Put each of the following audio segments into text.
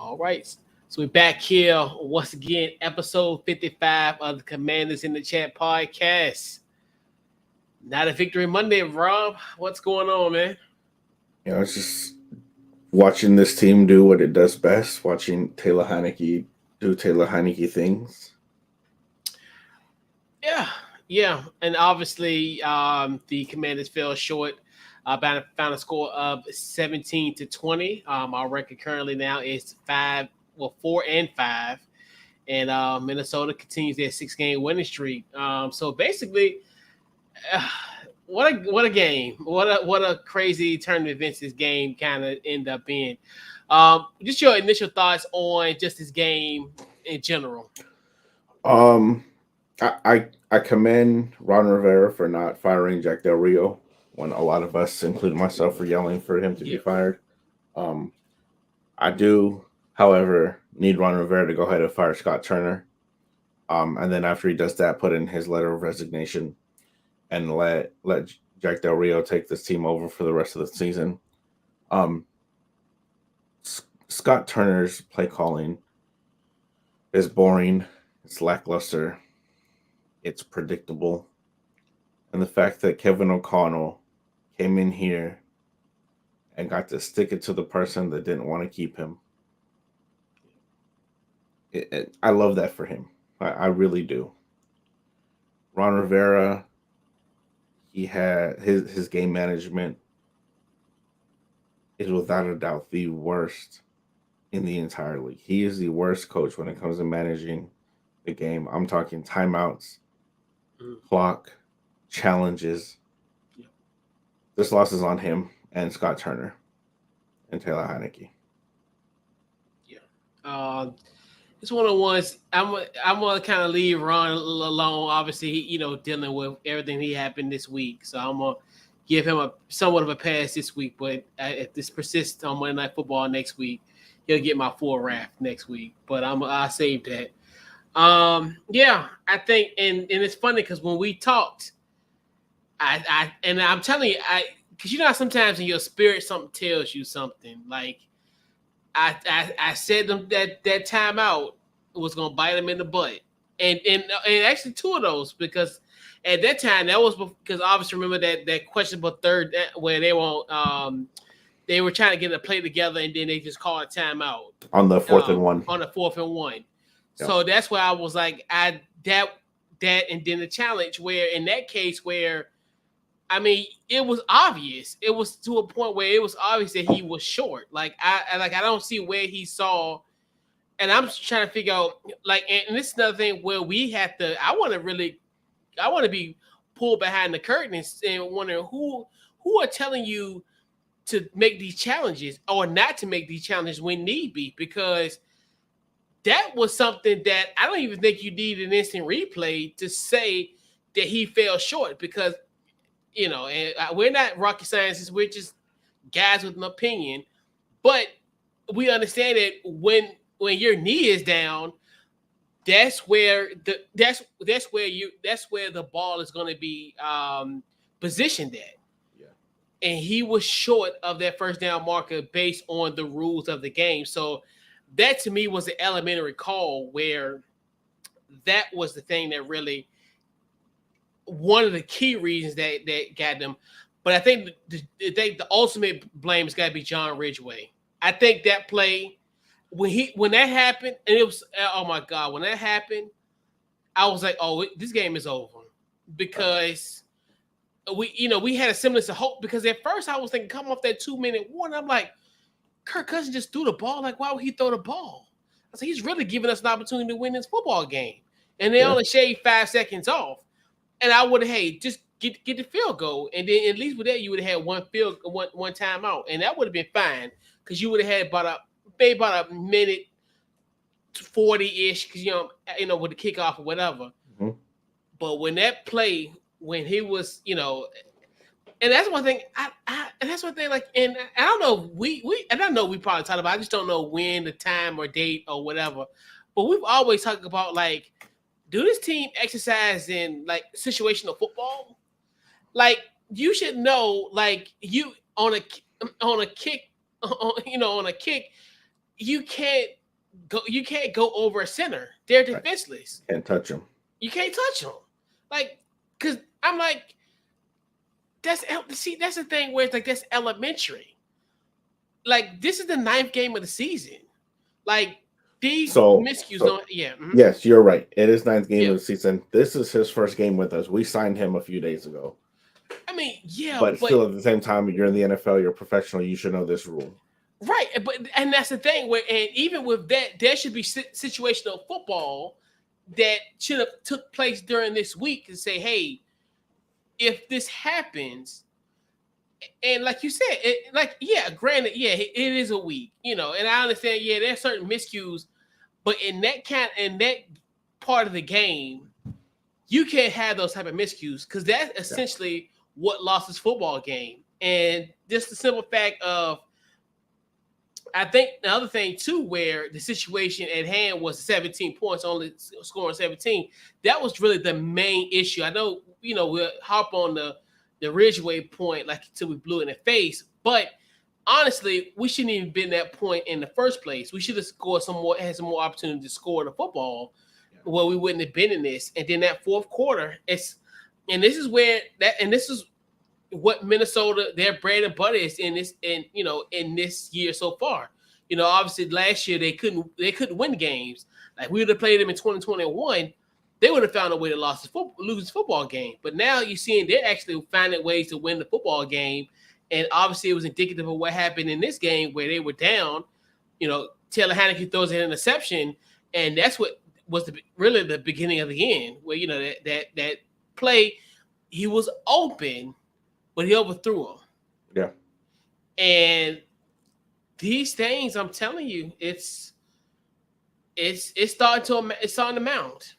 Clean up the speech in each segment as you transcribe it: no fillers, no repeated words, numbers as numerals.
All right. So we're back here once again, episode 55 of the Commanders in the Chat podcast. Not a victory Monday, Rob. What's going on, man? It's just watching this team do what it does best, watching Taylor Heineke do Taylor Heineke things. Yeah, yeah. And obviously, the Commanders fell short. Found a score of 17-20. Our record currently now is 4-5. And Minnesota continues their 6 game winning streak. So basically, uh, what a game! What a crazy turn of events this game kind of end up being. Just your initial thoughts on just this game in general. Um, I commend Ron Rivera for not firing Jack Del Rio when a lot of us, including myself, were yelling for him to be Yeah, fired. Um, I do, however, need Ron Rivera to go ahead and fire Scott Turner. And then after he does that, put in his letter of resignation and let Jack Del Rio take this team over for the rest of the season. Um, Scott Turner's play calling is boring. It's lackluster. It's predictable. And the fact that Kevin O'Connell came in here and got to stick it to the person that didn't want to keep him, I love that for him. I really do. Ron Rivera, he had his game management is without a doubt the worst in the entire league. He is the worst coach when it comes to managing the game. I'm talking timeouts, mm, clock, challenges. yeah, This loss is on him and Scott Turner and Taylor Heineke. yeah. It's one of the ones I'm gonna kind of leave Ron alone. Obviously, dealing with everything he happened this week, so I'm gonna give him a somewhat of a pass this week. But if this persists on Monday Night Football next week, he'll get my full wrath next week. But I save that. Yeah, I think, and it's funny because when we talked, and I'm telling you, because how sometimes in your spirit something tells you something. Like I said them that timeout was gonna bite him in the butt, and actually two of those because at that time that was because obviously remember that questionable third where they were trying to get a play together and then they just called a timeout On the fourth and one. on the 4th and 1. Yeah. So that's why I was like that and then the challenge where in that case where I mean, it was obvious. It was to a point where it was obvious that he was short. I don't see where he saw, and I'm just trying to figure out and this is another thing where we have to. I want to be pulled behind the curtain and wondering who are telling you to make these challenges or not to make these challenges when need be because that was something that I don't even think you need an instant replay to say that he fell short because and we're not rocket scientists. We're just guys with an opinion. But we understand that when your knee is down, that's where the ball is going to be positioned at. Yeah. And he was short of that first down marker based on the rules of the game. So that to me was an elementary call where that was the thing that really one of the key reasons that got them. But I think the ultimate blame has got to be John Ridgeway. I think that play when that happened, and it was oh my god, when that happened, I was like, oh, this game is over because we had a semblance of hope because at first I was thinking come off that 2-minute warning, I'm like, Kirk Cousins just threw the ball. Like, why would he throw the ball? I was like, he's really giving us an opportunity to win this football game, and they Yeah. only shaved 5 seconds off. And I would have, hey, just get the field goal, and then at least with that, you would have had one timeout, and that would have been fine because you would have had maybe about a minute 40-ish, because with the kickoff or whatever. Mm-hmm. But when that play, when he was, and that's one thing. And that's one thing. Like, and I don't know. And I know we probably talked about. I just don't know when, the time, or date, or whatever. But we've always talked about like, do this team exercise in like situational football? Like, you should know. Like, you on a kick, on a kick, you can't go over a center. They're Right. defenseless. Can't touch him. You can't touch them. Like, cause I'm like, that's the thing where it's like that's elementary. Like this is the ninth game of the season. Like these miscues So don't. Yeah. Mm-hmm. yes, you're right. It is ninth game Yeah. of the season. This is his first game with us. We signed him a few days ago. I mean, yeah, But but still, at the same time, you're in the NFL. You're a professional. You should know this rule. right, and that's the thing where, and even with that, there should be situational football that should have took place during this week to say, hey, if this happens, and like you said, granted, yeah, it is a week, and I understand, yeah, there's certain miscues, but in that part of the game, you can't have those type of miscues because that's essentially what lost this football game, and just the simple fact of. I think the other thing too, where the situation at hand was 17 points, only scoring 17. That was really the main issue. I know, we'll hop on the Ridgeway point like until we blew it in the face, but honestly, we shouldn't even been that point in the first place. We should have scored had some more opportunity to score the football, where we wouldn't have been in this. And then that fourth quarter, and this is what Minnesota, their bread and butter is in this year so far. Obviously last year they couldn't win games. Like we would have played them in 2021, they would have found a way to lose the football game. But now you're seeing they're actually finding ways to win the football game. And obviously it was indicative of what happened in this game where they were down. Taylor Heineke throws an interception, and that's what was really the beginning of the end, where that play, he was open, but he overthrew him. Yeah. And these things, I'm telling you, it's starting to mount.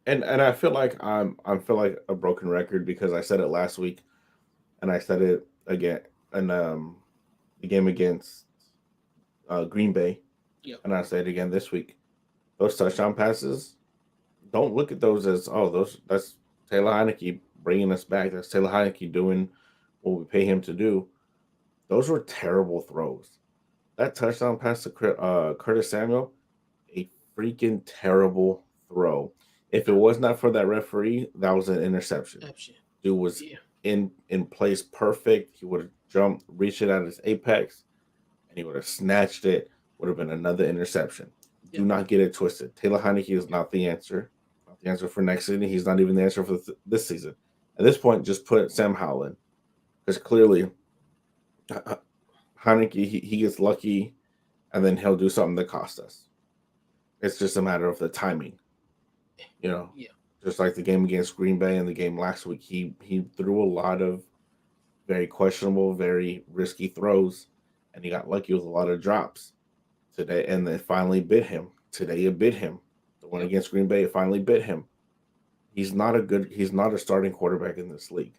And I feel like I feel like a broken record because I said it last week, and I said it again in the game against Green Bay, Yep. and I say it again this week. Those touchdown passes, don't look at those as that's Taylor Heineke bringing us back. That's Taylor Heineke doing what we pay him to do. Those were terrible throws. That touchdown pass to Curtis Samuel, a freaking terrible throw. If it was not for that referee, that was an interception. Dude was in place perfect. He would have jumped, reached it at his apex, and he would have snatched it. Would have been another interception. Do not get it twisted. Taylor Heineke is not the answer. Not the answer for next season. He's not even the answer for this season. At this point, just put Sam Howell in. Because clearly, Heineke, he gets lucky, and then he'll do something that costs us. It's just a matter of the timing. Just like the game against Green Bay and the game last week, he threw a lot of very questionable, very risky throws, and he got lucky with a lot of drops today, and it finally bit him. Today it bit him. The one against Green Bay, it finally bit him. He's not a starting quarterback in this league.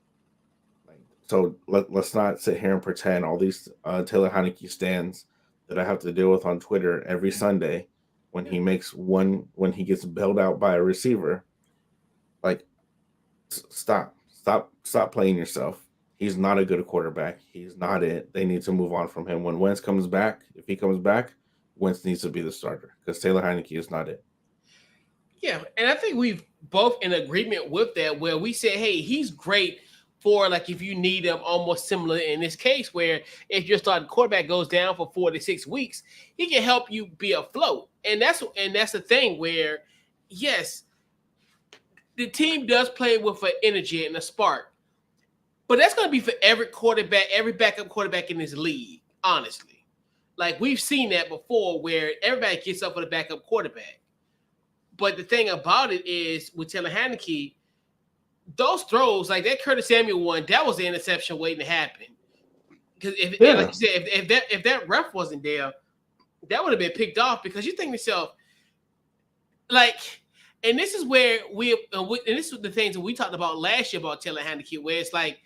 So let's not sit here and pretend all these Taylor Heineke stands that I have to deal with on Twitter every Sunday when he gets bailed out by a receiver. Like, stop playing yourself. He's not a good quarterback. He's not it. They need to move on from him. When Wentz comes back, if he comes back, Wentz needs to be the starter because Taylor Heineke is not it. Yeah, and I think we've both in agreement with that, where we say, hey, he's great for like if you need him, almost similar in this case, where if your starting quarterback goes down for 4 to 6 weeks, he can help you be afloat. And that's the thing where, yes, the team does play with an energy and a spark, but that's going to be for every quarterback, every backup quarterback in this league. Honestly, like we've seen that before, where everybody gets up for the backup quarterback. But the thing about it is with Taylor Heineke, those throws, like that Curtis Samuel one, that was the interception waiting to happen. Because like you said, if that ref wasn't there, that would have been picked off. Because you think to yourself, like, and this is where and this is the things that we talked about last year about Taylor Heineke, where it's like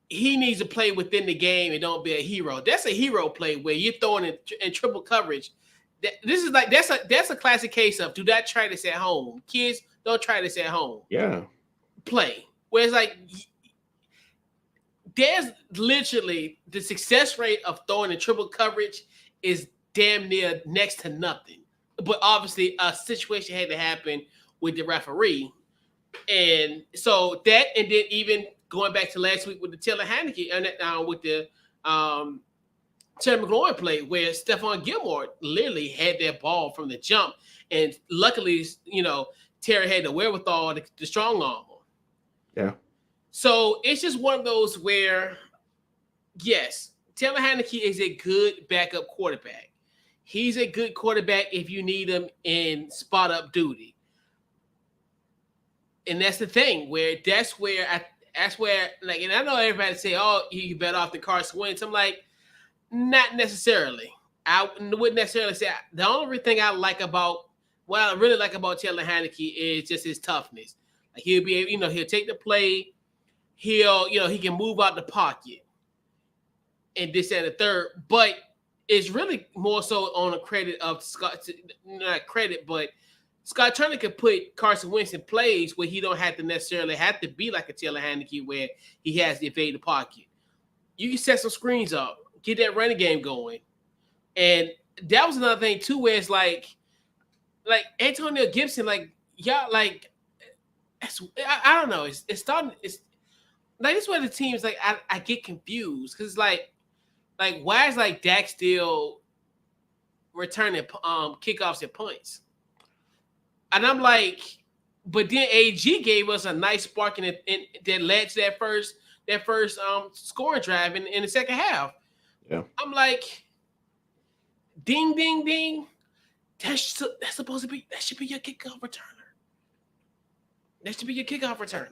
he needs to play within the game and don't be a hero. That's a hero play where you're throwing in triple coverage. This is like that's a classic case of do not try this at home. Kids, don't try this at home. Yeah. Play. Where it's like there's literally the success rate of throwing in triple coverage is damn near next to nothing. But obviously, a situation had to happen with the referee, and so that, and then even going back to last week with the Taylor Haneke and with the um, Terry McLaurin play where Stephon Gilmore literally had that ball from the jump, and luckily, Terry had the wherewithal, the strong arm. Yeah. So it's just one of those where, yes, Taylor Haneke is a good backup quarterback. He's a good quarterback if you need him in spot up duty. And that's the thing where like, and I know everybody say, "Oh, you better off than Carson Wentz." I'm like, not necessarily. I wouldn't necessarily say the only thing I like about what I really like about Taylor Haneke is just his toughness. Like he'll be able, he'll take the play, he can move out the pocket and this and the third, but it's really more so on the credit of Scott, not credit, but Scott Turner could put Carson Wentz in plays where he don't have to necessarily have to be like a Taylor Haneke where he has to evade the pocket. You can set some screens up, get that running game going. And that was another thing too, where it's like Antonio Gibson, like y'all, like I don't know, it's starting. It's like this where the teams like I get confused because why is like Dak still returning kickoffs and punts, and I'm like, but then AG gave us a nice spark that led to that first scoring drive in the second half. Yeah. I'm like, ding ding ding. That's supposed to be that should be your kickoff returner. That should be your kickoff returner.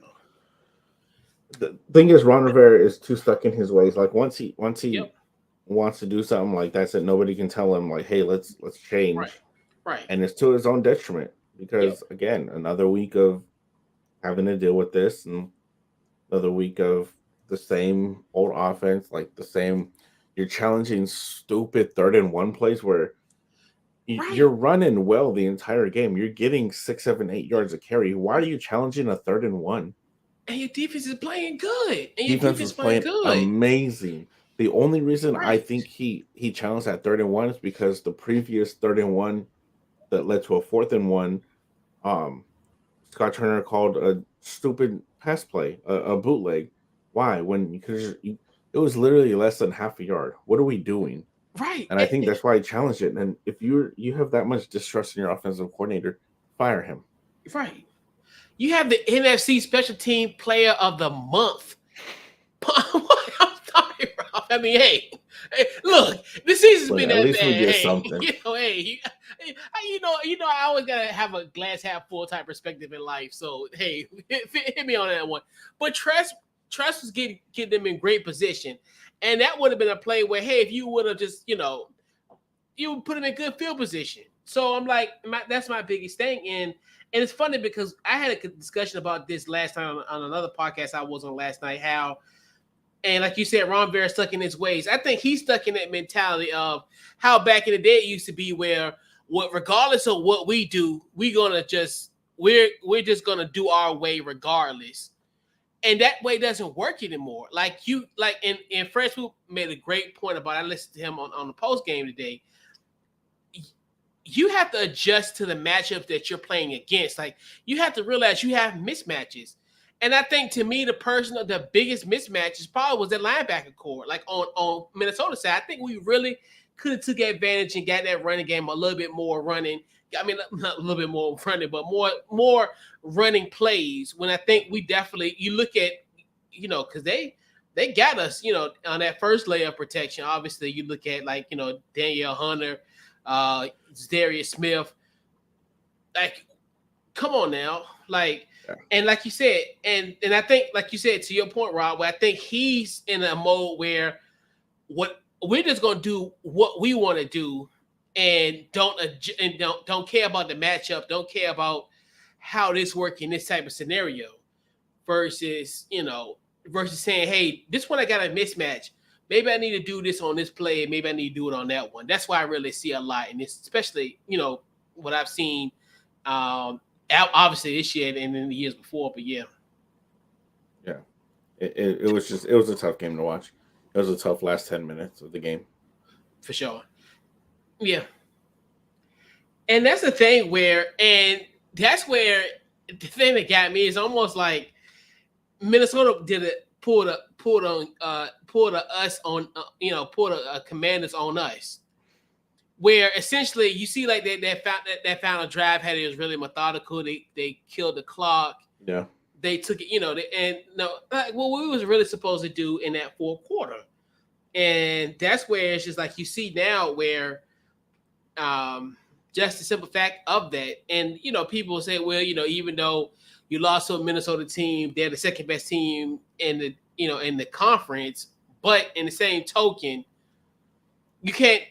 The thing is, Ron Rivera is too stuck in his ways. Like once he Yep. wants to do something like that, said nobody can tell him like, hey, let's Right. change. Right. And it's to his own detriment Yep. because again, another week of having to deal with this and another week of the same old offense, like the same. You're challenging stupid 3rd-and-1 plays where Right. you're running well the entire game. You're getting 6, 7, 8 yards of carry. Why are you challenging a 3rd-and-1? And your defense is playing good. And your Defense defense was playing playing good. amazing. The only reason I Right. think he challenged that 3rd-and-1 is because the previous 3rd-and-1 that led to a 4th-and-1, um, Scott Turner called a stupid pass play, a bootleg. Why? When it was literally less than half a yard. What are we doing? Right. And I think that's why I challenged it. And if you have that much distrust in your offensive coordinator, fire him. Right. You have the NFC Special Team Player of the Month. I'm sorry, Ralph. I mean, hey, look, the season's But been at that least we bad. get Hey, something. I always gotta have a glass half full type perspective in life. So, hey, hit me on that one. But Trust was getting them in great position, and that would have been a play where, hey, if you would have just, you would put him in good field position. So I'm like, that's my biggest thing, and it's funny because I had a discussion about this last time on another podcast I was on last night. How, and like you said, Ron Vera stuck in his ways. I think he's stuck in that mentality of how back in the day it used to be, where regardless of what we do, we're just gonna do our way regardless. And that way doesn't work anymore. Like and Fresh Swoop made a great point about it. I listened to him on the post game today. You have to adjust to the matchups that you're playing against. Like you have to realize you have mismatches. And I think to me, the biggest mismatch is probably was that linebacker core. Like on Minnesota side, I think we really could have took advantage and got that running game a little bit more running. I mean, not a little bit more running, but more running plays. When I think we definitely, you look at, because they got us, on that first layer of protection. Obviously, you look at like Danielle Hunter, Darius Smith. Like, come on now, like, Yeah. and like you said, and I think, like you said, to your point, Rob, where I think he's in a mode where what we're just gonna do what we want to do, and don't care about the matchup, don't care about how this work in this type of scenario, versus versus saying, hey, this one I got a mismatch. Maybe I need to do this on this play. Maybe I need to do it on that one. That's why I really see a lot, and it's especially what I've seen, obviously this year and in the years before. But yeah, Yeah. It was a tough game to watch. It was a tough last 10 minutes of the game. for sure. Yeah, and that's the thing where, and that's where the thing that got me is almost like Minnesota did it, pulled a us on, pulled a Commanders on us, where essentially you see like that final drive had it was really methodical. They killed the clock. Yeah. They took it, and no, like, what we was really supposed to do in that fourth quarter, and that's where it's just like you see now where, um, just the simple fact of that, and people say, well, even though you lost to a Minnesota team, they're the second best team in the conference, but in the same token, you can't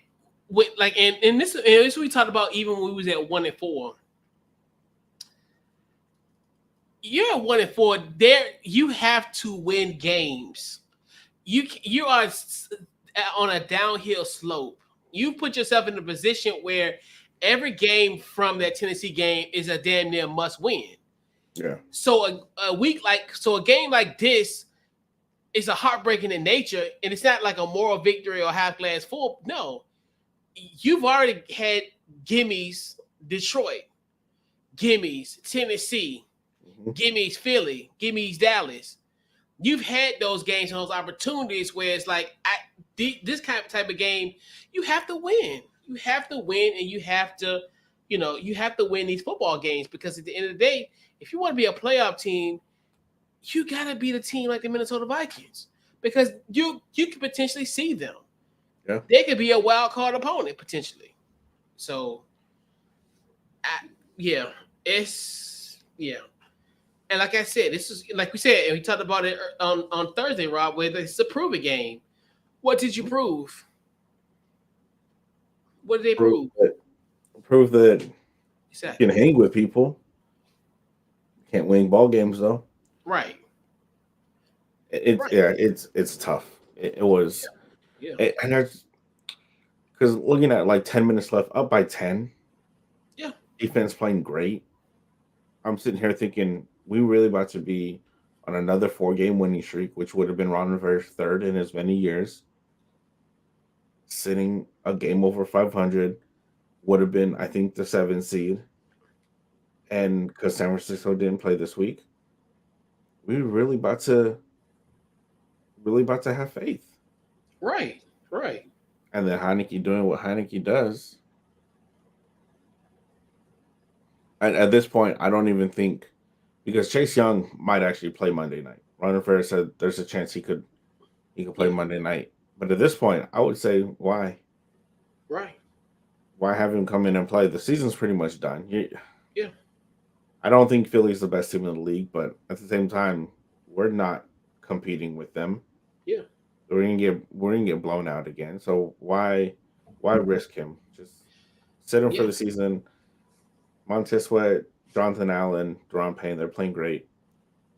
like, and this we talked about even when we was at 1-4. You're at 1-4. There, you have to win games. You are on a downhill slope. You put yourself in a position where every game from that Tennessee game is a damn near must win. Yeah. So a game like this is a heartbreaking in nature, and it's not like a moral victory or half glass full. No, you've already had gimmies Detroit, gimmies Tennessee, gimmies Philly, gimmies Dallas. You've had those games and those opportunities where it's like, this kind of type of game, you have to win. You have to win, and you have to win these football games, because at the end of the day, if you want to be a playoff team, you gotta be the team like the Minnesota Vikings, because you could potentially see them. Yeah. They could be a wild card opponent potentially. So, yeah. And like I said, this is like we said, and we talked about it on Thursday, Rob, where it's a prove it game. What did you prove? What did they prove? Prove that Exactly. you can hang with people. Can't win ball games though. Right. It's tough. It was, Yeah. and there's, because looking at like 10 minutes left, up by 10. Yeah. Defense playing great. I'm sitting here thinking we really about to be on another 4-game winning streak, which would have been Ron Rivera's third in as many years. Sitting a game over 500 would have been, I think, the 7th seed. And because San Francisco didn't play this week, we were really about to have faith. Right. And then Heineke doing what Heineke does. At this point, I don't even think, because Chase Young might actually play Monday night. Ron Rivera said there's a chance he could play Monday night. But at this point, I would say, why? Right. Why have him come in and play? The season's pretty much done. Yeah. I don't think Philly's the best team in the league, but at the same time, we're not competing with them. Yeah. We're gonna get blown out again. So why risk him? Just sit him for the season. Montez Sweat, Jonathan Allen, Deron Payne, they're playing great.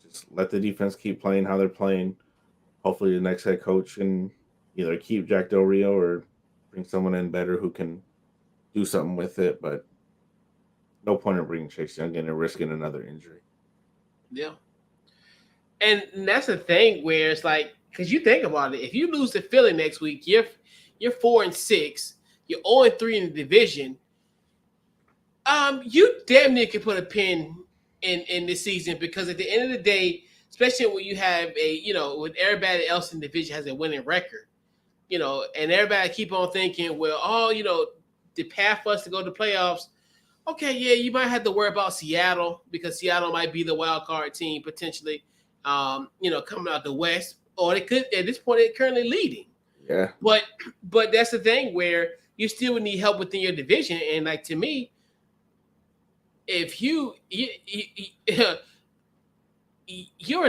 Just let the defense keep playing how they're playing. Hopefully the next head coach can either keep Jack Del Rio or bring someone in better who can do something with it. But no point in bringing Chase Young in and risking another injury. Yeah. And that's the thing where it's like, because you think about it, if you lose to Philly next week, you're 4-6, you're 0-3 in the division. You damn near can put a pin in this season, because at the end of the day, especially when you have with everybody else in the division has a winning record, and everybody keep on thinking, well, the path for us to go to playoffs. Okay, yeah, you might have to worry about Seattle, because Seattle might be the wild card team potentially, coming out the West, or they could at this point they're currently leading. Yeah. But that's the thing where you still would need help within your division, and like to me, if you're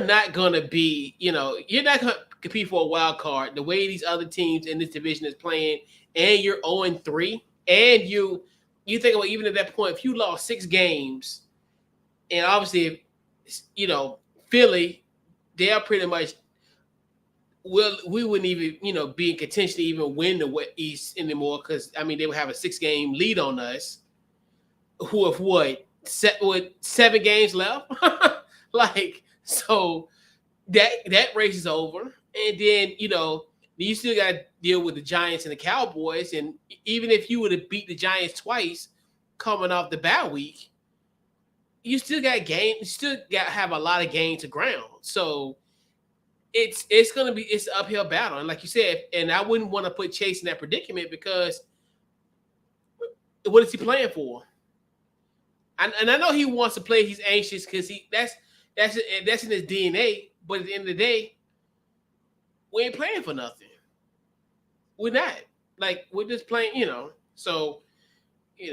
not going to be, you're not going to compete for a wild card the way these other teams in this division is playing, and you're 0-3, and you think about, even at that point, if you lost 6 games, and obviously, Philly, they are pretty much, we wouldn't even, be in contention to even win the East anymore, because, they would have a 6-game lead on us. Who have what? With 7 games left? So that race is over. And then, the You still got to deal with the Giants and the Cowboys, and even if you would have beat the Giants twice, coming off the bye week, you still got game. You still got to have a lot of gain to ground. So it's gonna be it's an uphill battle, and like you said, and I wouldn't want to put Chase in that predicament because what is he playing for? And I know he wants to play. He's anxious because that's in his DNA. But at the end of the day, we ain't playing for nothing. We're not. Like we're just playing. So get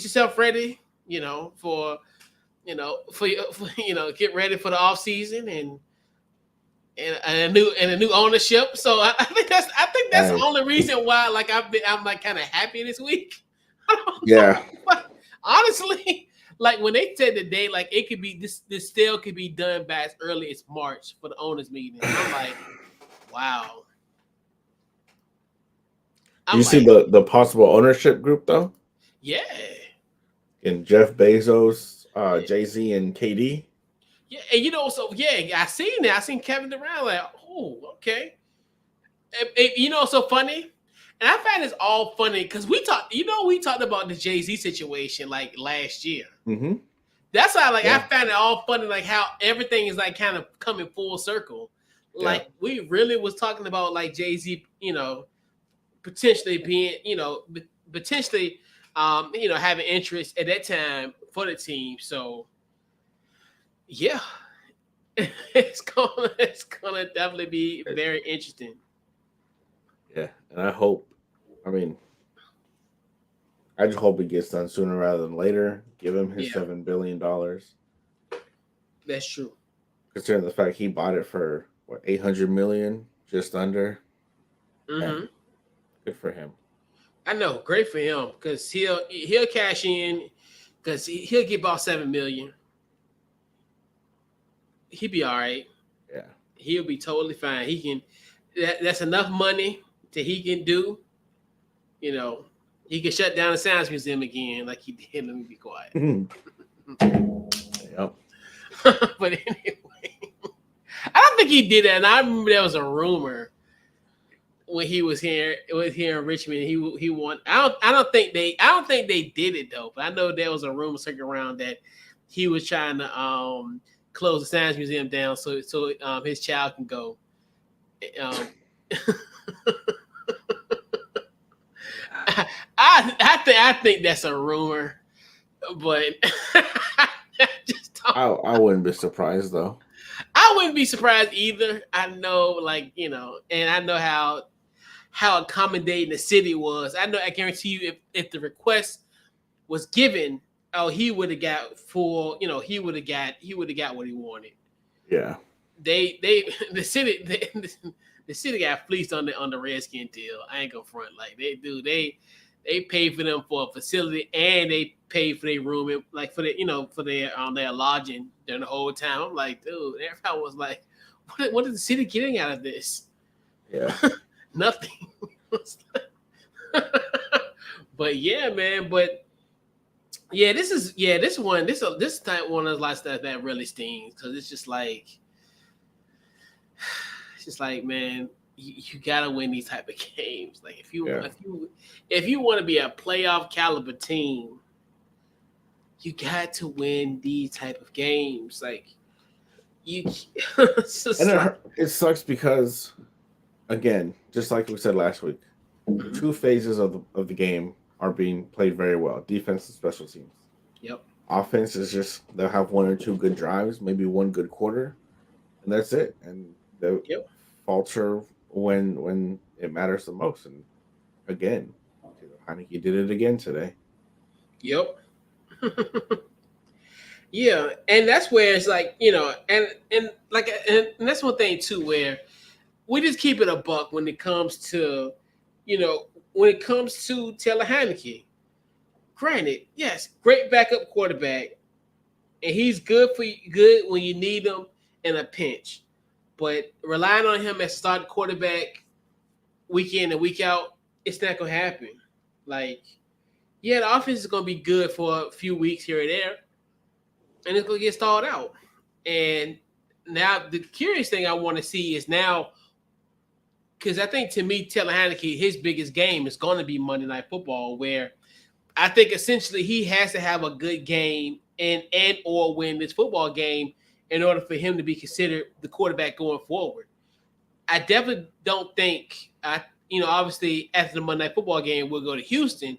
yourself ready. Get ready for the off season and a new ownership. So I think that's the And only reason why I'm like kind of happy this week. I don't yeah, know, but honestly, like when they said today, like it could be this sale could be done by as early as March for the owners meeting. I'm like, wow. do you I'm see like, the possible ownership group though? yeah, In Jeff Bezos, Jay-Z, and KD. yeah, and so yeah, I seen that. I seen Kevin Durant. Like, oh, okay. So funny. And I find it's all funny because we talked about the Jay-Z situation like last year. Mm-hmm. That's how I Yeah, found it all funny, like how everything is like kind of coming full circle. yeah. Like we really was talking about like Jay-Z, potentially being, potentially having interest at that time for the team. So yeah, it's gonna definitely be very interesting. Yeah, and I hope. I mean, I just hope it gets done sooner rather than later. Give him his Yeah, $7 billion. that's true. Considering the fact he bought it for what 800 million, just under. Man, Hmm. good for him. I know, great for him because he'll cash in because he'll get about 7 million. He'll be all right. Yeah. He'll be totally fine. He can. That's enough money that he can do. You know, he can shut down the science museum again, like he did. Let me be quiet. Yep. But anyway, I don't think he did that. And I remember there was a rumor when he was here in Richmond. He won. I don't think they did it though. But I know there was a rumor circling around that he was trying to close the science museum down so his child can go. Um, I think that's a rumor, but I just don't. I wouldn't be surprised though. I wouldn't be surprised either. I know, and I know how accommodating the city was. I guarantee you, if the request was given, oh, he would have got full. He would have got what he wanted. Yeah. They the city the city got fleeced on the Redskin deal. I ain't gonna front like they do. They paid for them for a facility and they paid for their room, like for their lodging during the whole time. I'm like, dude, everybody was like, what is the city getting out of this? Yeah. Nothing. But yeah, man. But yeah, this type one of those last stuff that really stings because it's just like, man, you gotta win these type of games. Like Yeah. if you want to be a playoff caliber team, you got to win these type of games. Like you, it's And just like, it sucks because, again, just like we said last week, the two phases of the game are being played very well: defense and special teams. yep, Offense is just they'll have one or two good drives, maybe one good quarter, and that's it. And they'll yep, falter when it matters the most. And again, Heineke did it again today. yep. Yeah, and that's where it's like and that's one thing too where we just keep it a buck when it comes to Taylor Heineke. Granted, yes, great backup quarterback, and he's good when you need him in a pinch. But relying on him as starting quarterback week in and week out, it's not gonna happen. Like, yeah, the offense is gonna be good for a few weeks here and there, and it's gonna get stalled out. And now the curious thing I want to see is now because I think to me, Taylor Heineke, his biggest game is going to be Monday Night Football, where I think essentially he has to have a good game and or win this football game in order for him to be considered the quarterback going forward. I definitely don't think obviously after the Monday Night Football game we'll go to Houston.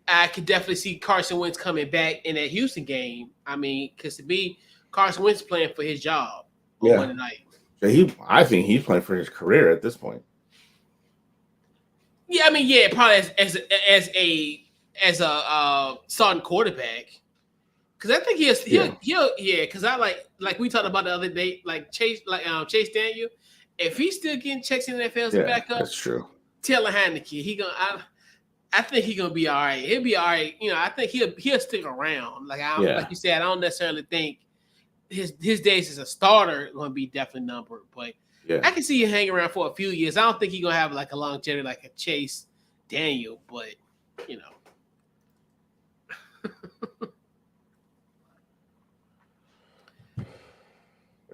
I could definitely see Carson Wentz coming back in that Houston game. I mean, because to me, Carson Wentz playing for his job on Yeah. Monday night. I think he's playing for his career at this point. Yeah, I mean, yeah, probably as a starting quarterback. Because I think he'll Because I like we talked about the other day, like Chase Daniel. If he's still getting checks in the NFL as a backup, that's true. Taylor Heineke, I think he's gonna be all right. He'll be all right. I think he'll stick around. Like you said, I don't necessarily think his days as a starter are gonna be definitely numbered, but I can see you hang around for a few years. I don't think he's gonna have like a longevity like a Chase Daniel, but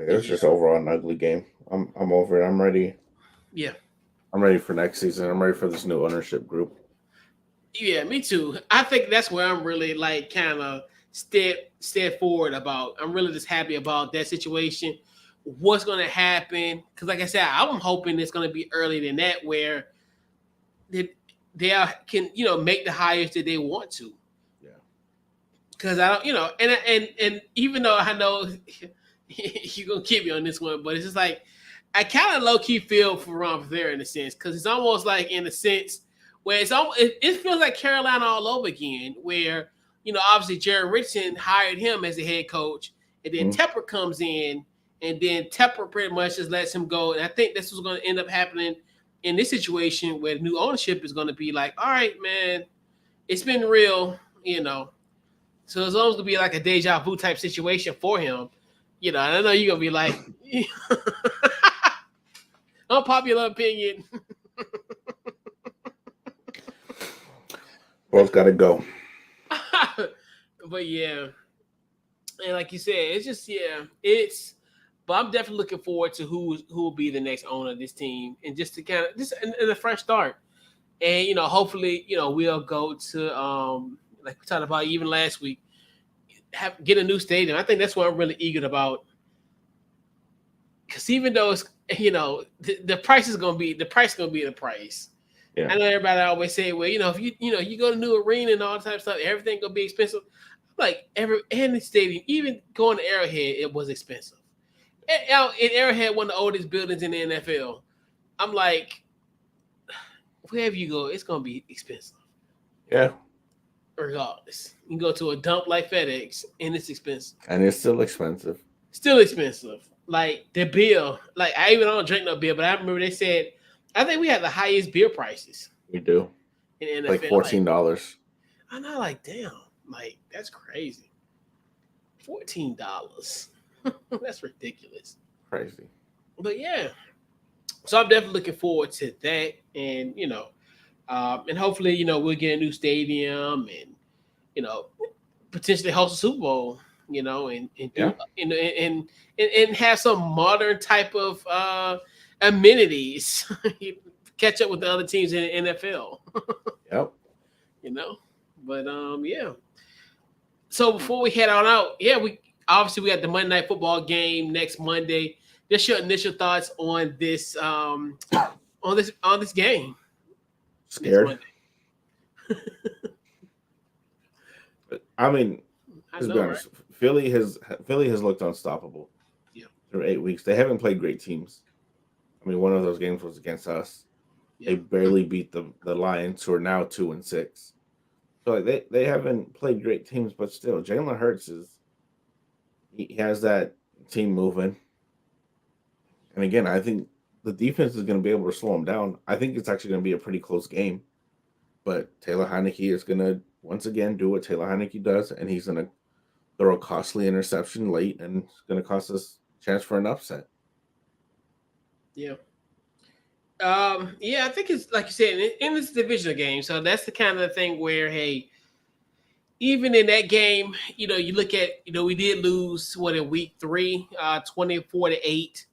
It was just overall an ugly game. I'm over it. I'm ready. Yeah. I'm ready for next season. I'm ready for this new ownership group. Yeah, me too. I think that's where I'm really like kind of step forward about. I'm really just happy about that situation. What's going to happen? Because like I said, I'm hoping it's going to be earlier than that, where they can make the hires that they want to. Yeah. Because I don't, and even though I know you're gonna keep me on this one, but it's just like I kind of low key feel for Ron Rivera in a sense, because it's almost like in a sense where it feels like Carolina all over again, where obviously Jared Richardson hired him as a head coach, and then Tepper comes in, and then Tepper pretty much just lets him go, and I think this was going to end up happening in this situation where the new ownership is going to be like, all right, man, it's been real, so it's always going to be like a deja vu type situation for him. And I know you're going to be like, unpopular opinion. Both got to go. But yeah. And like you said, it's just, but I'm definitely looking forward to who will be the next owner of this team, and just to kind of, just in a fresh start. And, hopefully, we'll go to, like we talked about even last week, get a new stadium. I think that's what I'm really eager about. Because even though it's, the price is going to be the price. Yeah. I know everybody always say, well, if you go to new arena and all that type of stuff, everything going to be expensive. Like any stadium, even going to Arrowhead, it was expensive. In Arrowhead, one of the oldest buildings in the NFL. I'm like, wherever you go, it's going to be expensive. Yeah. Regardless. You can go to a dump like FedEx, and it's expensive. And it's still expensive. Still expensive. Like, the beer. Like, I even don't drink no beer, but I remember they said, I think we had the highest beer prices. We do. In NFL. Like $14. I'm not like, damn. Like, that's crazy. $14. That's ridiculous. Crazy. But yeah. So I'm definitely looking forward to that. And, and hopefully, we'll get a new stadium and, potentially host a Super Bowl, and have some modern type of amenities. Catch up with the other teams in the NFL. Yep. But yeah. So before we head on out, we got the Monday Night Football game next Monday. Just your initial thoughts on this on this game. Scared. I mean, let's be honest. Right? Philly has looked unstoppable. Yeah. Through 8 weeks, they haven't played great teams. I mean, one of those games was against us. Yeah. They barely beat the Lions, who are now 2-6. So like they haven't played great teams, but still, Jalen Hurts he has that team moving. And again, I think the defense is going to be able to slow him down. I think it's actually going to be a pretty close game. But Taylor Heineke is going to once again do what Taylor Heineke does, and he's going to throw a costly interception late, and it's going to cost us a chance for an upset. Yeah. I think it's like you said, in this divisional game. So that's the kind of thing where, hey, even in that game, you look at, we did lose in week 3, 24-8.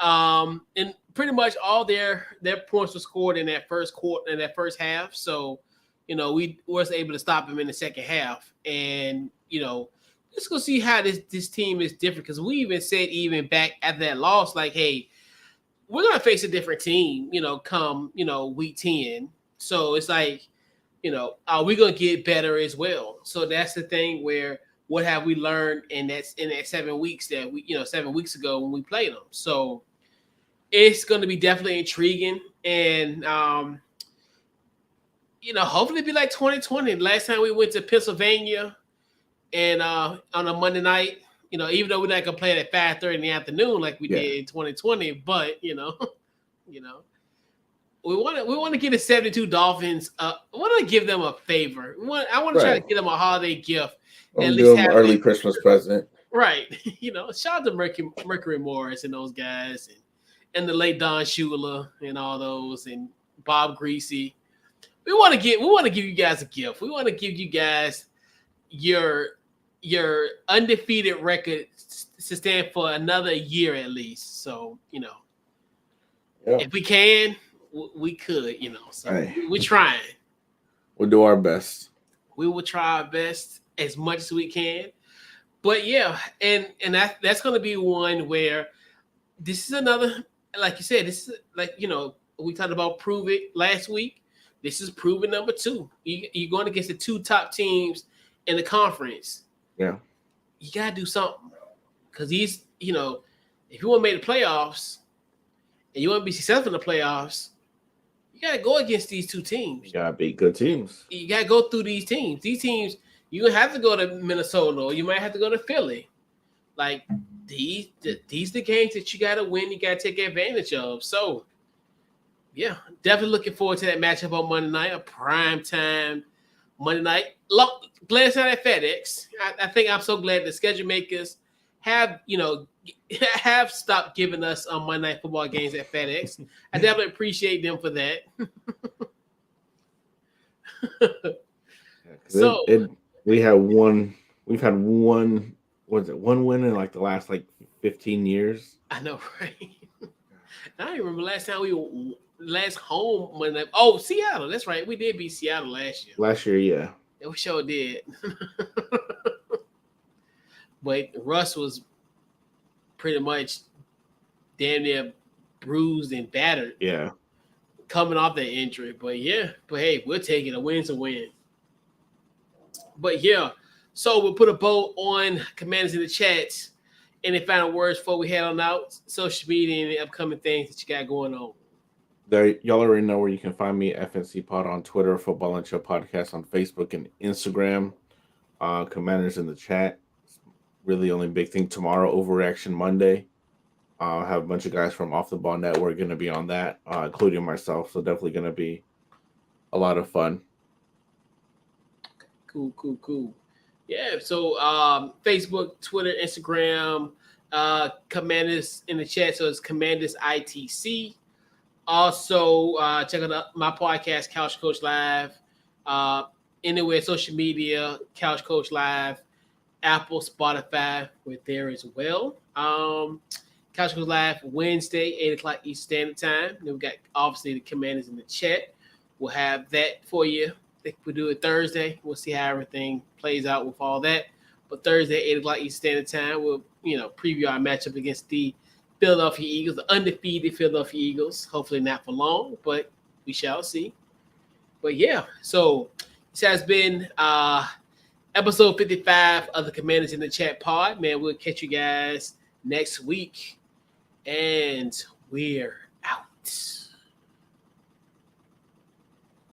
And pretty much all their points were scored in that first quarter, in that first half. So, we was able to stop them in the second half, and let's go see how this team is different, because we even said even back at that loss, like, hey, we're gonna face a different team, come week 10. So it's like, are we gonna get better as well? So that's the thing where what have we learned in that 7 weeks that we 7 weeks ago when we played them. So it's going to be definitely intriguing, and hopefully be like 2020. Last time we went to Pennsylvania, and on a Monday night, even though we're not gonna play it at 5:30 in the afternoon like we did in 2020, but you know, we want to get the 72 Dolphins. I want to give them a favor. I want to try to get them a holiday gift. At least have early Christmas present. Right. Shout out to Mercury Morris and those guys, and the late Don Shula and all those, and Bob Greasy. We want to give you guys a gift. We want to give you guys your undefeated record to stand for another year at least. So, if we can, we could, So we're trying. We'll do our best. We will try our best as much as we can. But yeah, and that's going to be one where this is another, like you said, this is like, we talked about prove it last week. This is proven number 2. You're going against the 2 top teams in the conference. Yeah. You got to do something, because these, if you want to make the playoffs and you want to be successful in the playoffs, you got to go against these 2 teams. You got to beat good teams. You got to go through these teams. These teams, you're going to have to go to Minnesota, or you might have to go to Philly. Like, these the games that you got to win, you got to take advantage of. So, yeah, definitely looking forward to that matchup on Monday night, a prime time Monday night. Glad it's not at FedEx. I think I'm so glad the schedule makers have stopped giving us Monday night football games at FedEx. I definitely appreciate them for that. We've had one win in like the last 15 years. I know, right? I don't even remember last time last home Monday. Oh, Seattle. That's right. We did beat Seattle last year. Last year, yeah. We sure did. But Russ was pretty much damn near bruised and battered. Yeah. Coming off that injury. But hey, we'll take it. A win's a win. But yeah, so we'll put a bow on Commanders in the chat. Any final words before we head on out? Social media and the upcoming things that you got going on. Y'all already know where you can find me, FNC Pod on Twitter, Football and Chill Podcast on Facebook and Instagram. Commanders in the chat. Really the only big thing tomorrow, Overreaction Monday. I have a bunch of guys from Off the Ball Network going to be on that, including myself. So definitely going to be a lot of fun. Cool. Yeah, so Facebook, Twitter, Instagram, Commanders in the chat. So it's Commanders ITC. Also, check out my podcast, Couch Coach Live. Anywhere, social media, Couch Coach Live, Apple, Spotify, we're there as well. Couch Coach Live Wednesday, 8 o'clock Eastern Standard Time. Then we got obviously the Commanders in the chat. We'll have that for you. I think we'll do it Thursday. We'll see how everything plays out with all that. But Thursday, 8 o'clock Eastern Standard Time, we'll preview our matchup against the Philadelphia Eagles, the undefeated Philadelphia Eagles. Hopefully not for long, but we shall see. But yeah, so this has been episode 55 of the Commanders in the Chat pod. Man, we'll catch you guys next week. And we're out.